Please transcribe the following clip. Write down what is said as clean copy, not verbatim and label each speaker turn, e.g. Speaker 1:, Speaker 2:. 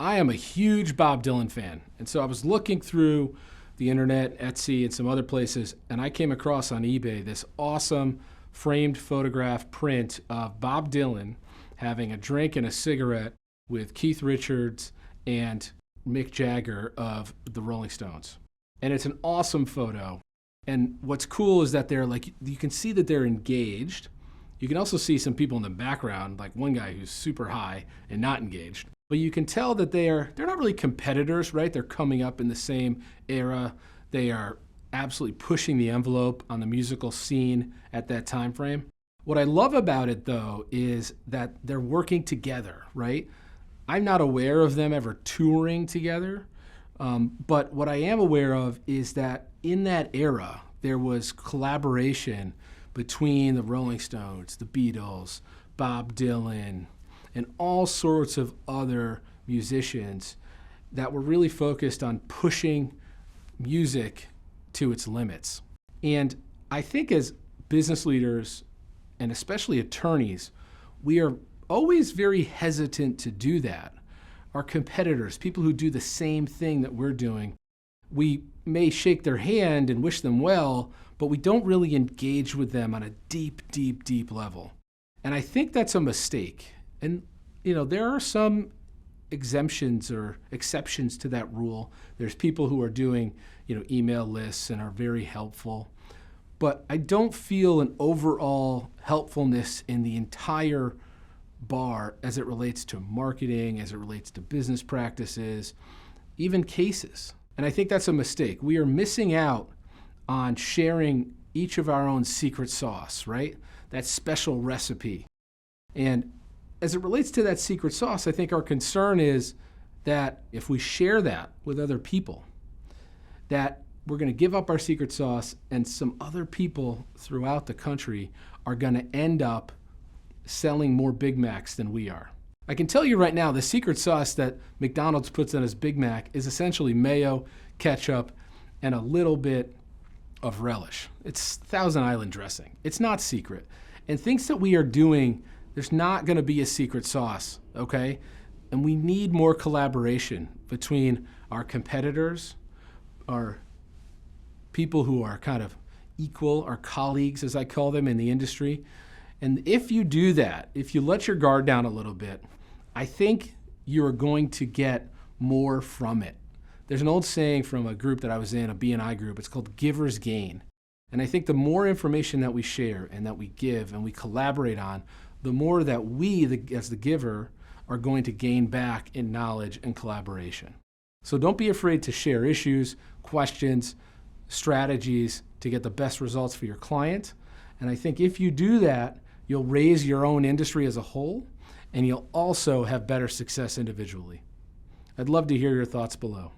Speaker 1: I am a huge Bob Dylan fan. And so I was looking through the internet, Etsy, and some other places, and I came across on eBay this awesome framed photograph print of Bob Dylan having a drink and a cigarette with Keith Richards and Mick Jagger of the Rolling Stones. And it's an awesome photo. And what's cool is that they're like, you can see that they're engaged. You can also see some people in the background, like one guy who's super high and not engaged. But you can tell that they're not really competitors, right? They're coming up in the same era. They are absolutely pushing the envelope on the musical scene at that time frame. What I love about it, though, is that they're working together, right? I'm not aware of them ever touring together, but what I am aware of is that in that era, there was collaboration between the Rolling Stones, the Beatles, Bob Dylan, and all sorts of other musicians that were really focused on pushing music to its limits. And I think as business leaders, and especially attorneys, we are always very hesitant to do that. Our competitors, people who do the same thing that we're doing, we may shake their hand and wish them well, but we don't really engage with them on a deep, deep, deep level. And I think that's a mistake. And there are some exemptions or exceptions to that rule. There's people who are doing, email lists and are very helpful. But I don't feel an overall helpfulness in the entire bar as it relates to marketing, as it relates to business practices, even cases. And I think that's a mistake. We are missing out on sharing each of our own secret sauce, right? That special recipe. And as it relates to that secret sauce, I think our concern is that if we share that with other people, that we're going to give up our secret sauce and some other people throughout the country are going to end up selling more Big Macs than we are. I can tell you right now, the secret sauce that McDonald's puts on his Big Mac is essentially mayo, ketchup, and a little bit of relish. It's Thousand Island dressing. It's not secret. And things that we are doing, there's not going to be a secret sauce, okay? And we need more collaboration between our competitors, our people who are kind of equal, our colleagues, as I call them in the industry. And if you do that, if you let your guard down a little bit, I think you're going to get more from it. There's an old saying from a group that I was in, a B&I group, it's called giver's gain. And I think the more information that we share and that we give and we collaborate on, the more that we, as the giver, are going to gain back in knowledge and collaboration. So don't be afraid to share issues, questions, strategies to get the best results for your client. And I think if you do that, you'll raise your own industry as a whole, and you'll also have better success individually. I'd love to hear your thoughts below.